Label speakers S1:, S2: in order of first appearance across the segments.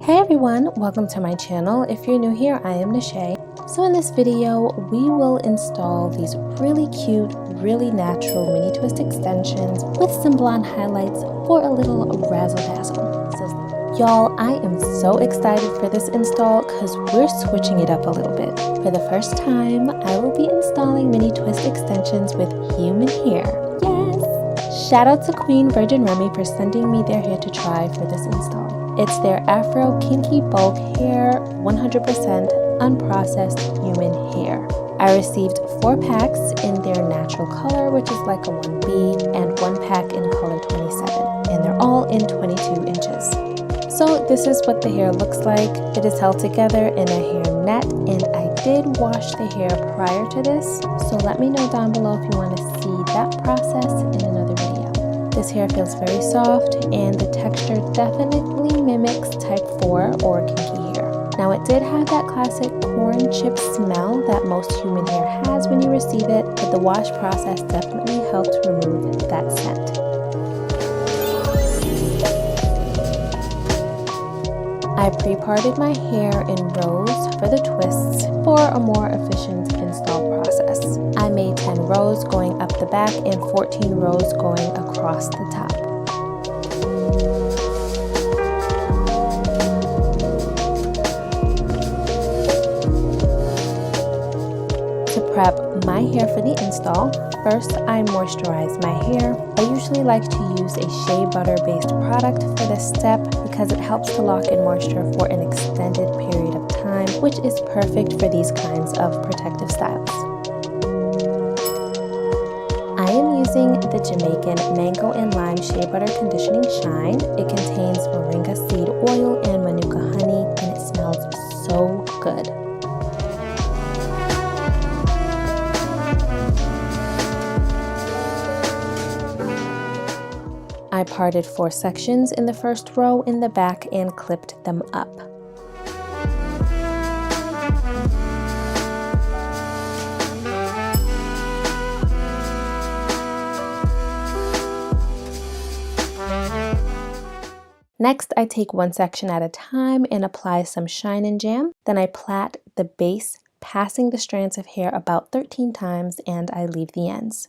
S1: Hey everyone, welcome to my channel. If you're new here, I am 𝗕𝗟𝗓. So in this video, we will install these really cute, really natural mini twist extensions with some blonde highlights for a little razzle dazzle. So y'all, I am so excited for this install because we're switching it up a little bit. For the first time, I will be installing mini twist extensions with human hair. Yes! Shout out to 𝗕𝗟𝗔𝗪𝗔𝗬 for sending me their hair to try for this install. It's their Afro Kinky Bulk Hair 100% unprocessed human hair. I received 4 packs in their natural color, which is like a 1B, and 1 pack in color 27, and they're all in 22 inches. So this is what the hair looks like. It is held together in a hair net, and I did wash the hair prior to this, so let me know down below if you want to see that process in another video. This hair feels very soft, and the texture definitely mimics type 4 or kinky hair. Now it did have that classic corn chip smell that most human hair has when you receive it, but the wash process definitely helped remove that scent. I pre-parted my hair in rows for the twists for a more efficient install process. I made 10 rows going up the back and 14 rows going across the top. To prep my hair for the install, first I moisturize my hair. I usually like to use a shea butter based product for this step because it helps to lock in moisture for an extended period of time, which is perfect for these kinds of protective styles. I am using the Jamaican Mango and Lime Shea Butter Conditioning Shine. It contains moringa seed oil and manuka honey, and it smells so good. I parted 4 sections in the first row in the back and clipped them up. Next, I take one section at a time and apply some Shine and Jam. Then I plait the base, passing the strands of hair about 13 times, and I leave the ends.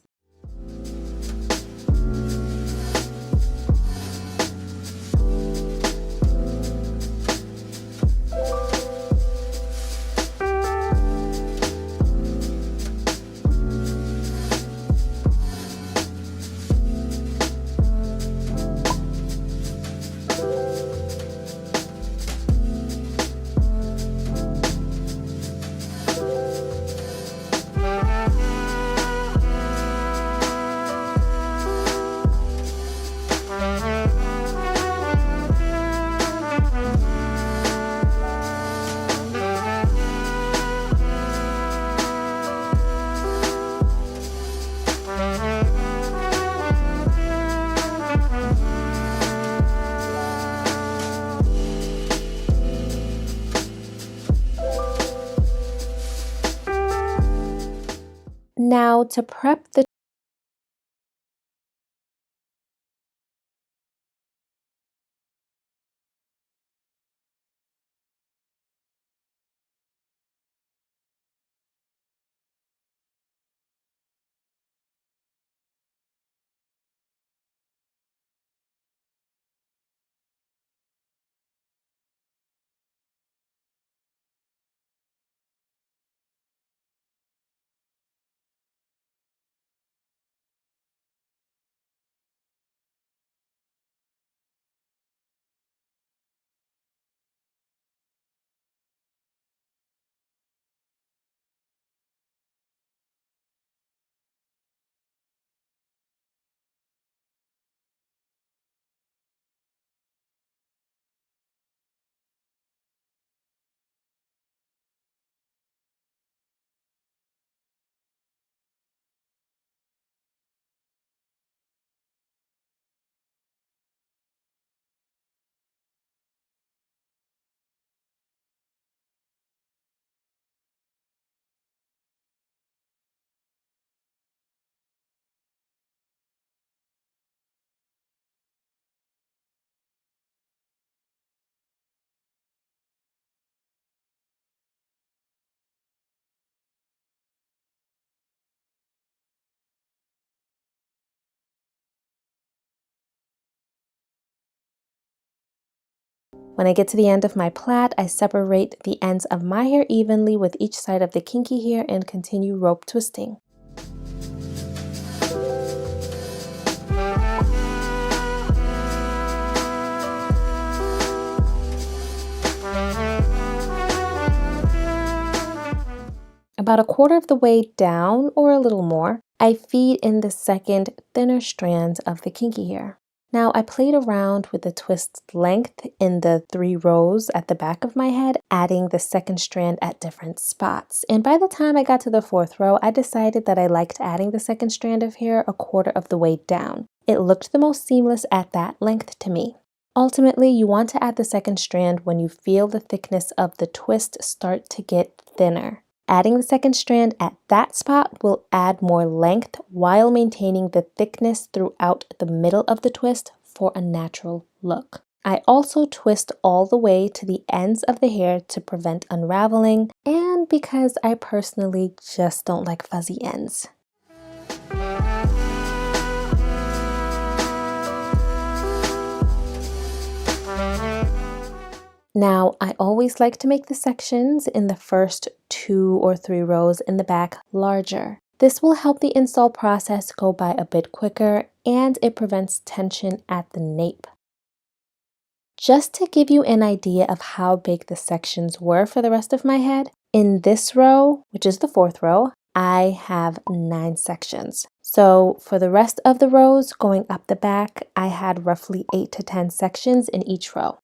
S1: Now to prep the When I get to the end of my plait, I separate the ends of my hair evenly with each side of the kinky hair and continue rope twisting. About a quarter of the way down, or a little more, I feed in the second, thinner strands of the kinky hair. Now, I played around with the twist length in the 3 rows at the back of my head, adding the second strand at different spots. And by the time I got to the 4th row, I decided that I liked adding the second strand of hair a quarter of the way down. It looked the most seamless at that length to me. Ultimately, you want to add the second strand when you feel the thickness of the twist start to get thinner. Adding the second strand at that spot will add more length while maintaining the thickness throughout the middle of the twist for a natural look. I also twist all the way to the ends of the hair to prevent unraveling, and because I personally just don't like fuzzy ends. Now, I always like to make the sections in the first 2 or 3 rows in the back larger. This will help the install process go by a bit quicker, and it prevents tension at the nape. Just to give you an idea of how big the sections were for the rest of my head, in this row, which is the 4th row, I have 9 sections. So for the rest of the rows going up the back, I had roughly 8 to 10 sections in each row.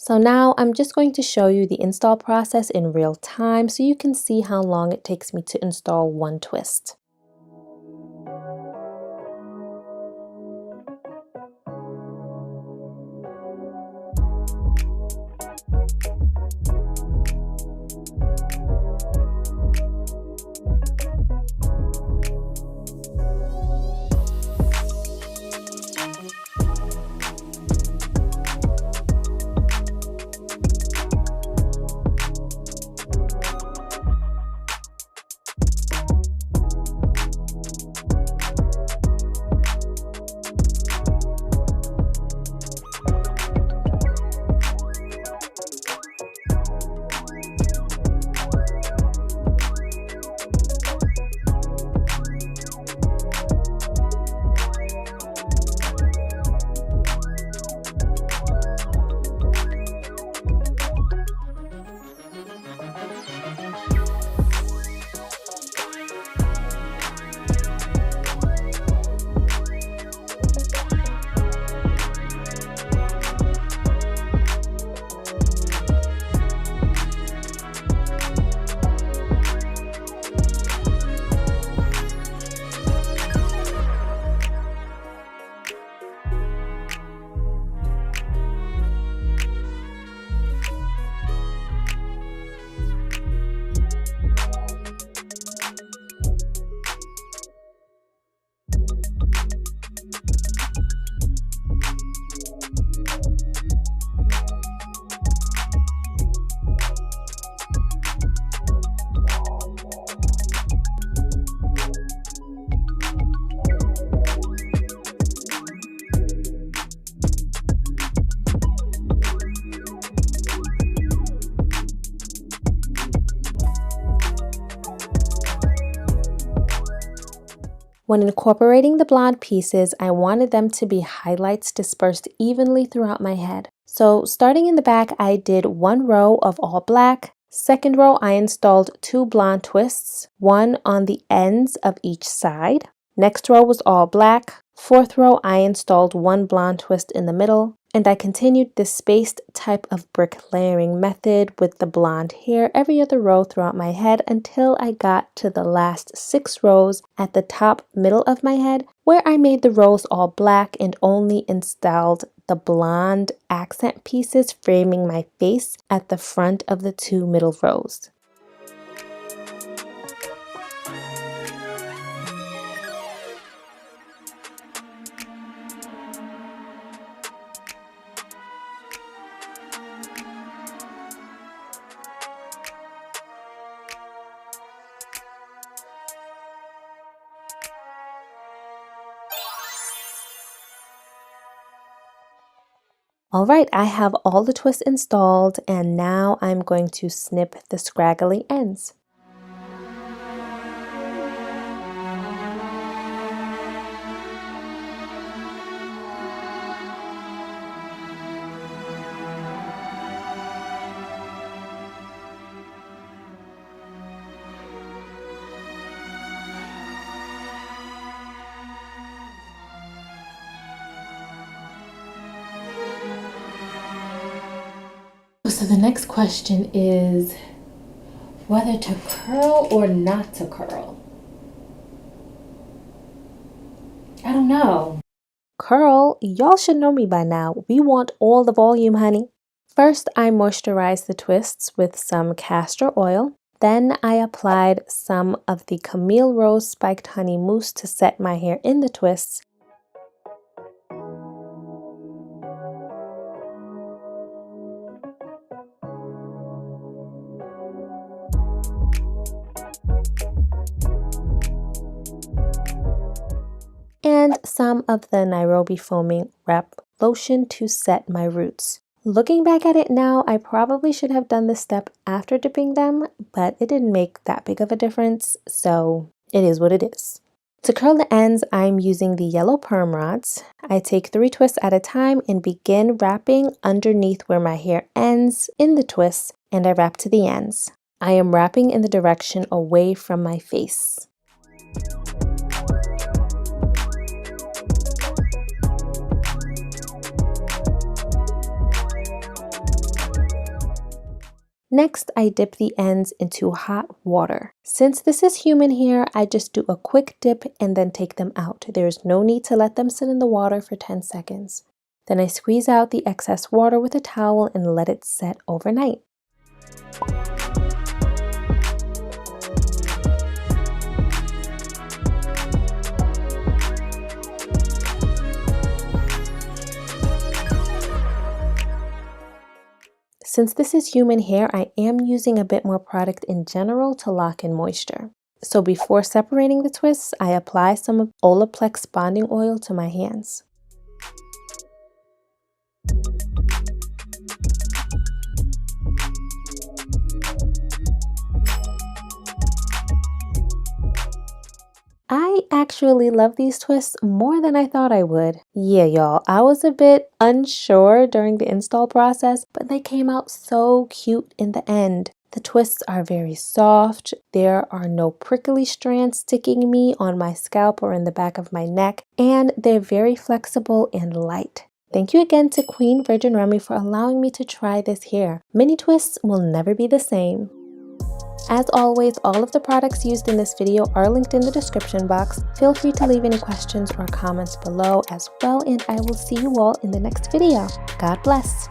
S1: So now I'm just going to show you the install process in real time so you can see how long it takes me to install one twist. When incorporating the blonde pieces, I wanted them to be highlights dispersed evenly throughout my head. So starting in the back, I did 1 row of all black. Second row, I installed 2 blonde twists, 1 on the ends of each side. Next row was all black. 4th row, I installed 1 blonde twist in the middle. And I continued this spaced type of brick layering method with the blonde hair every other row throughout my head until I got to the last 6 rows at the top middle of my head, where I made the rows all black and only installed the blonde accent pieces framing my face at the front of the 2 middle rows. Alright, I have all the twists installed and now I'm going to snip the scraggly ends. So the next question is whether to curl or not to curl. I don't know. Curl, y'all should know me by now. We want all the volume, honey. First, I moisturized the twists with some castor oil. Then I applied some of the Camille Rose Spiked Honey Mousse to set my hair in the twists. And some of the Nairobi Foaming Wrap Lotion to set my roots. Looking back at it now, I probably should have done this step after dipping them, but it didn't make that big of a difference, so it is what it is. To curl the ends, I'm using the yellow perm rods. I take 3 twists at a time and begin wrapping underneath where my hair ends in the twists, and I wrap to the ends. I am wrapping in the direction away from my face. Next, I dip the ends into hot water. Since this is human hair, I just do a quick dip and then take them out. There's no need to let them sit in the water for 10 seconds. Then I squeeze out the excess water with a towel and let it set overnight. Since this is human hair, I am using a bit more product in general to lock in moisture. So before separating the twists, I apply some of 𝗕𝗟𝗘𝗘 bonding oil to my hands. I actually love these twists more than I thought I would. Yeah, y'all, I was a bit unsure during the install process, but they came out so cute in the end. The twists are very soft. There are no prickly strands sticking me on my scalp or in the back of my neck, and they're very flexible and light. Thank you again to 𝗕𝗟𝗟𝗔𝗬 for allowing me to try this hair. Mini twists will never be the same. As always, all of the products used in this video are linked in the description box. Feel free to leave any questions or comments below as well, and I will see you all in the next video. God bless.